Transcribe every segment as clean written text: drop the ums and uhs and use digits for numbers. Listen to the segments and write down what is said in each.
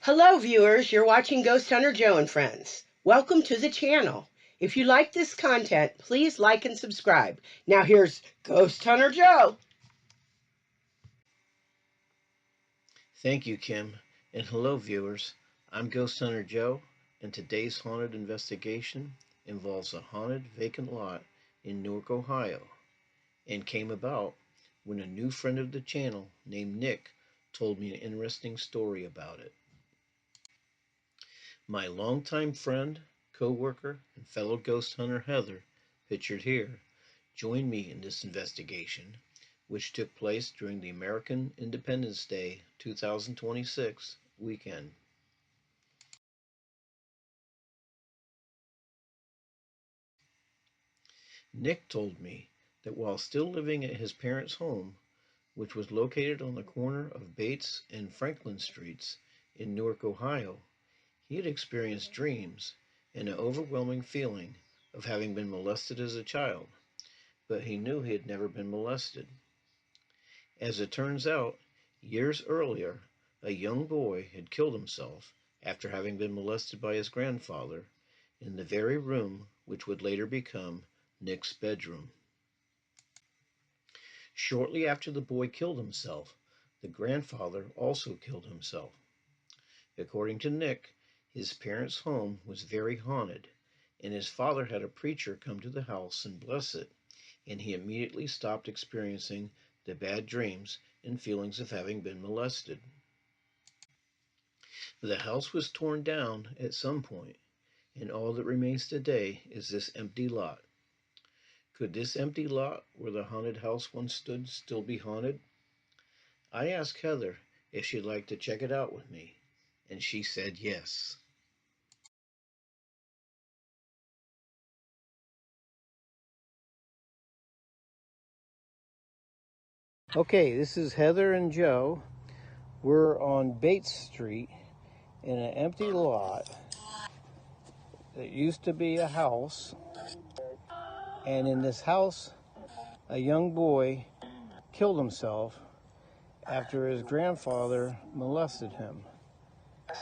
Hello viewers, you're watching Ghost Hunter Joe and Friends. Welcome to the channel. If you like this content, please like and subscribe. Now here's Ghost Hunter Joe. Thank you, Kim, and hello viewers. I'm Ghost Hunter Joe, and today's haunted investigation involves a haunted vacant lot in Newark, Ohio, and came about when a new friend of the channel named Nick told me an interesting story about it. My longtime friend, co-worker, and fellow ghost hunter Heather, pictured here, joined me in this investigation, which took place during the American Independence Day 2026 weekend. Nick told me that while still living at his parents' home, which was located on the corner of Bates and Franklin Streets in Newark, Ohio, he had experienced dreams and an overwhelming feeling of having been molested as a child, but he knew he had never been molested. As it turns out, years earlier, a young boy had killed himself after having been molested by his grandfather in the very room which would later become Nick's bedroom. Shortly after the boy killed himself, the grandfather also killed himself. According to Nick, his parents' home was very haunted, and his father had a preacher come to the house and bless it, and he immediately stopped experiencing the bad dreams and feelings of having been molested. The house was torn down at some point, and all that remains today is this empty lot. Could this empty lot where the haunted house once stood still be haunted? I asked Heather if she'd like to check it out with me, and she said yes. Okay, this is Heather and Joe. We're on Bates Street in an empty lot that used to be a house. And in this house, a young boy killed himself after his grandfather molested him.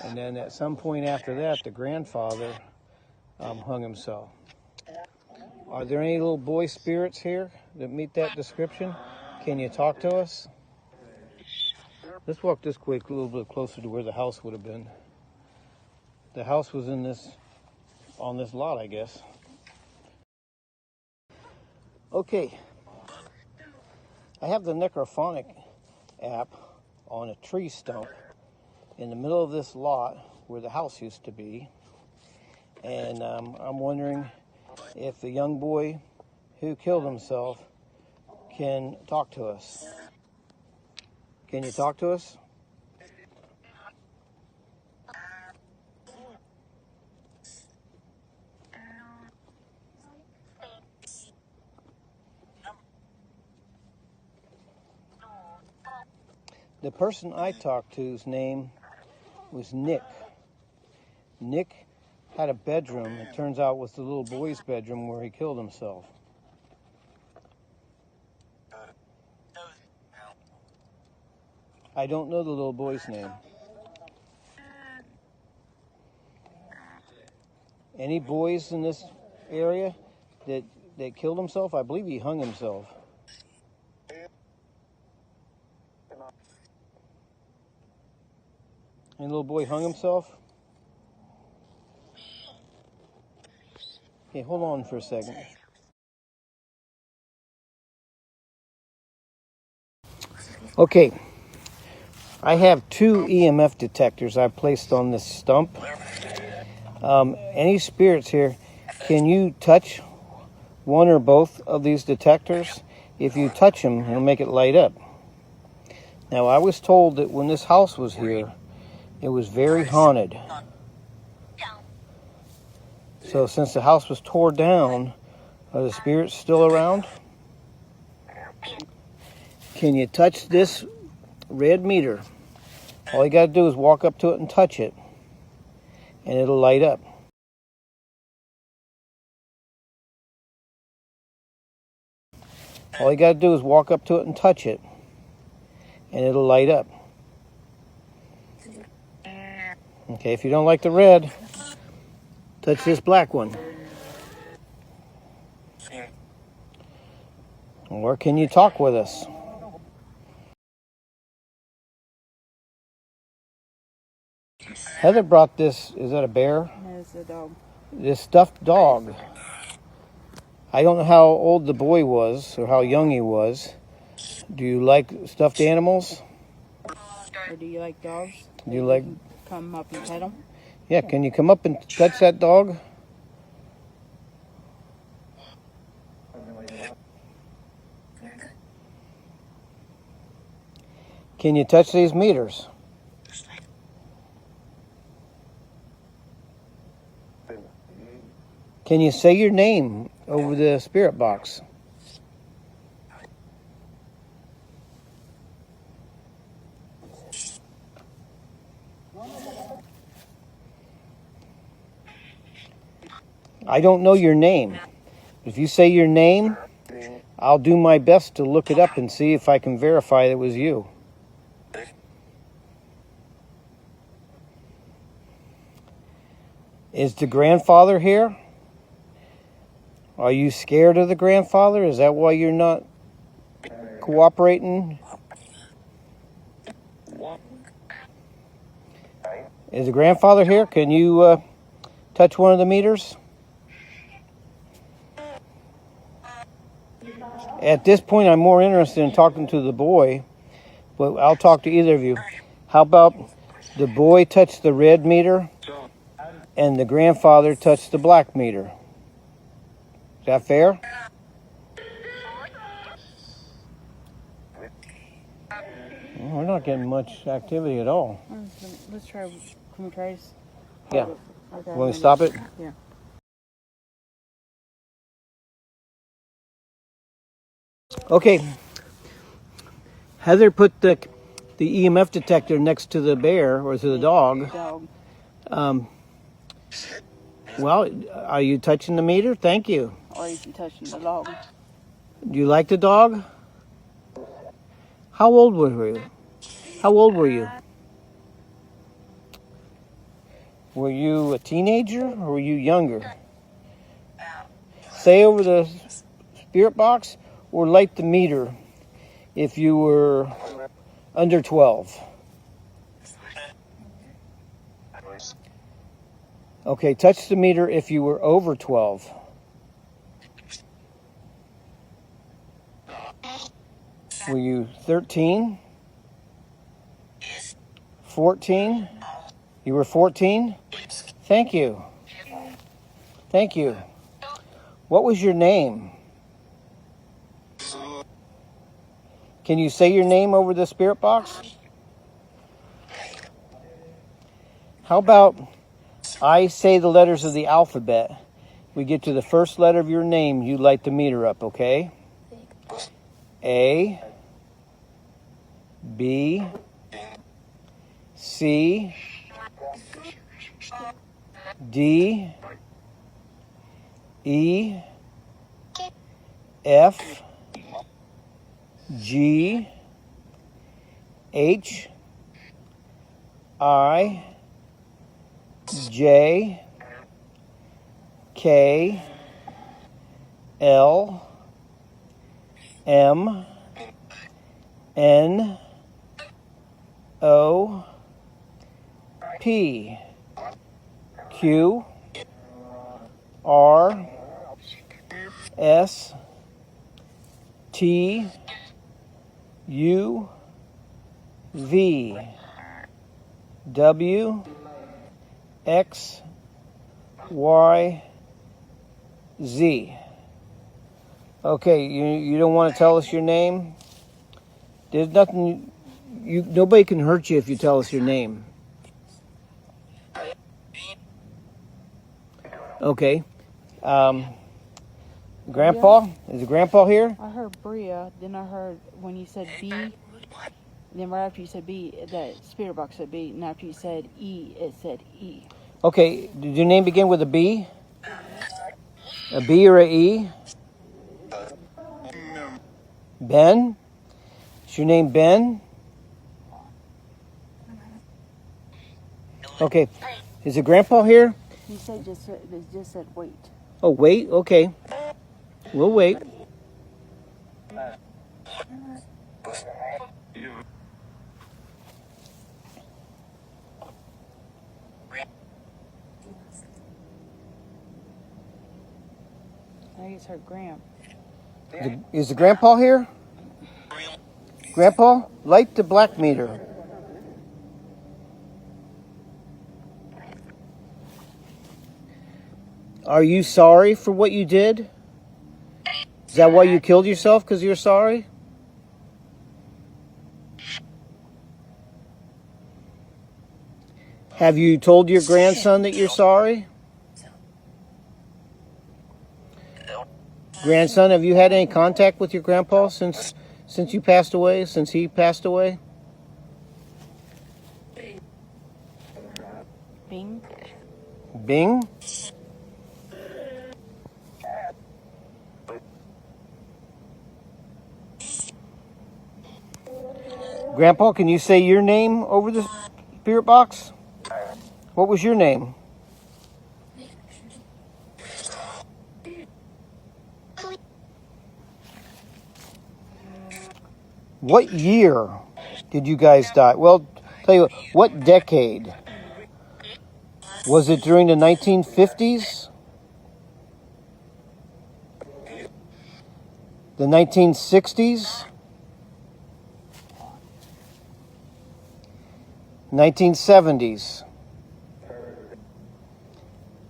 And then at some point after that, the grandfather hung himself. Are there any little boy spirits here that meet that description? Can you talk to us? Let's walk this way a little bit closer to where the house would have been. The house was on this lot, I guess. Okay, I have the Necrophonic app on a tree stump in the middle of this lot where the house used to be. And I'm wondering if the young boy who killed himself can talk to us. Can you talk to us? The person I talked to's name was Nick. Nick had a bedroom, it turns out was the little boy's bedroom where he killed himself. I don't know the little boy's name. Any boys in this area that killed himself? I believe he hung himself. Any little boy hung himself? Okay, hold on for a second. Okay, I have two EMF detectors I placed on this stump. Any spirits here, can you touch one or both of these detectors? If you touch them, it'll make it light up. Now, I was told that when this house was here, it was very haunted. So since the house was torn down, are the spirits still around? Can you touch this red meter? All you got to do is walk up to it and touch it, and it'll light up. All you got to do is walk up to it and touch it, and it'll light up. Okay, if you don't like the red, touch this black one. Or can you talk with us? Heather brought this, is that a bear? No, it's a dog. This stuffed dog. I don't know how old the boy was or how young he was. Do you like stuffed animals? Or do you like dogs? Do you like... can come up and pet them? Yeah, can you come up and touch that dog? Can you touch these meters? Can you say your name over the spirit box? I don't know your name. If you say your name, I'll do my best to look it up and see if I can verify it was you. Is the grandfather here? Are you scared of the grandfather? Is that why you're not cooperating? Is the grandfather here? Can you touch one of the meters? At this point, I'm more interested in talking to the boy, but I'll talk to either of you. How about the boy touch the red meter and the grandfather touch the black meter? Is that fair? Well, we're not getting much activity at all. Let's try. Can we try this? Yeah. Okay, Want to stop it? Yeah. Okay. Heather put the EMF detector next to the bear or to the dog. Well, are you touching the meter? Thank you. Or you can touch the dog. Do you like the dog? How old were you? How old were you? Were you a teenager or were you younger? Say over the spirit box or light the meter if you were under 12. Okay, touch the meter if you were over 12. Were you 13? 14? You were 14? Thank you. Thank you. What was your name? Can you say your name over the spirit box? How about I say the letters of the alphabet. We get to the first letter of your name, you light the meter up, okay? A, B, C, D, E, F, G, H, I, J, K, L, M, N, O, P, Q, R, S, T, U, V, W, X, Y, Z. Okay, you don't want to tell us your name? There's nothing, nobody can hurt you if you tell us your name. Okay. Grandpa? Is the grandpa here? I heard Bria, then I heard when you said B, then right after you said B, that spirit box said B, and after you said E, it said E. Okay, did your name begin with a B? A B or a E? Ben? Is your name Ben? Okay. Is it Grandpa here? He said just said wait. Oh, wait. Okay. We'll wait. I think it's her Gram. Is the Grandpa here? Grandpa, light the black meter. Are you sorry for what you did? Is that why you killed yourself, because you're sorry? Have you told your grandson that you're sorry? Grandson, have you had any contact with your grandpa since you passed away, since he passed away? Bing. Bing? Grandpa, can you say your name over the spirit box? What was your name? What year did you guys die? Well, tell you what decade? Was it during the 1950s? The 1960s? 1970s?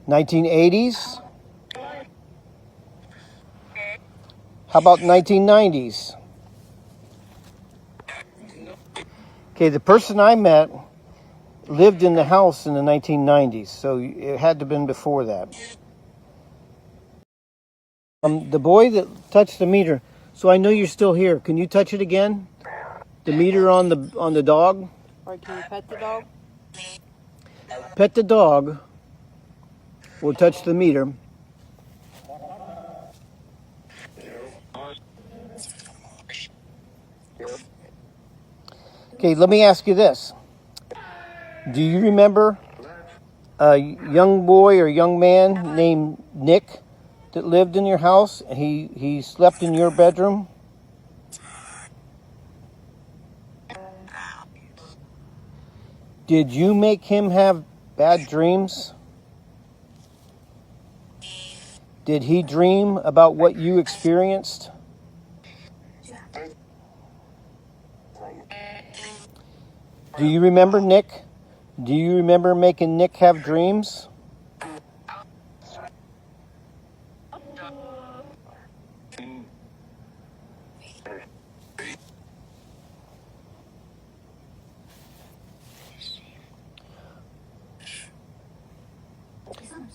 1980s? How about 1990s? Okay, the person I met lived in the house in the 1990s, so it had to have been before that. The boy that touched the meter, so I know you're still here. Can you touch it again? The meter on the dog? Or can you pet the dog? Pet the dog. We'll touch the meter. Okay, let me ask you this. Do you remember a young boy or young man named Nick that lived in your house? He slept in your bedroom? Did you make him have bad dreams? Did he dream about what you experienced? Do you remember Nick? Do you remember making Nick have dreams?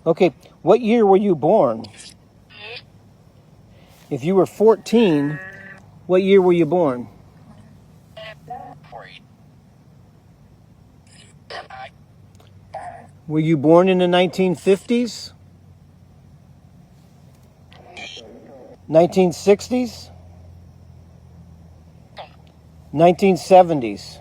Okay, what year were you born? If you were 14, what year were you born? Were you born in the 1950s? 1960s? 1970s?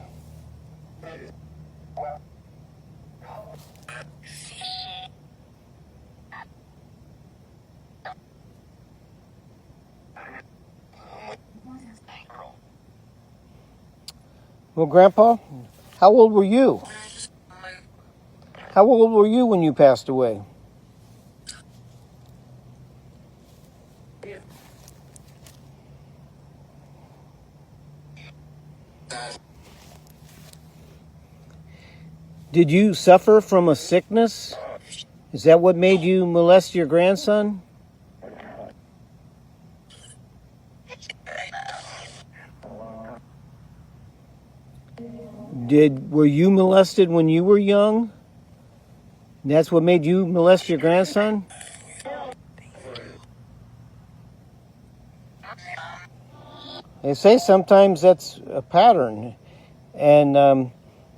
Well, Grandpa, how old were you? How old were you when you passed away? Did you suffer from a sickness? Is that what made you molest your grandson? Were you molested when you were young? That's what made you molest your grandson? They say sometimes that's a pattern, and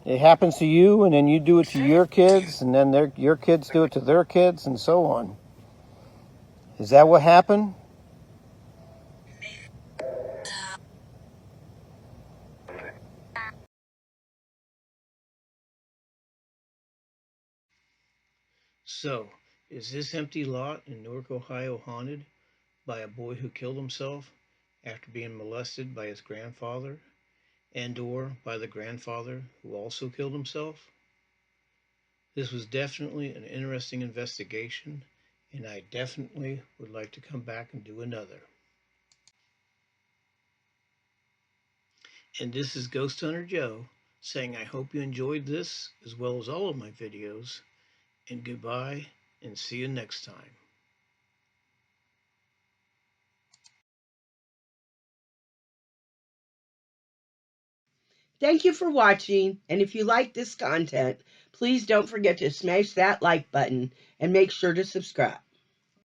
it happens to you, and then you do it to your kids, and then your kids do it to their kids, and so on. Is that what happened? So, is this empty lot in Newark, Ohio haunted by a boy who killed himself after being molested by his grandfather and or by the grandfather who also killed himself? This was definitely an interesting investigation, and I definitely would like to come back and do another. And this is Ghost Hunter Joe saying I hope you enjoyed this as well as all of my videos, and goodbye and see you next time. Thank you for watching, and if you like this content, please don't forget to smash that like button and make sure to subscribe.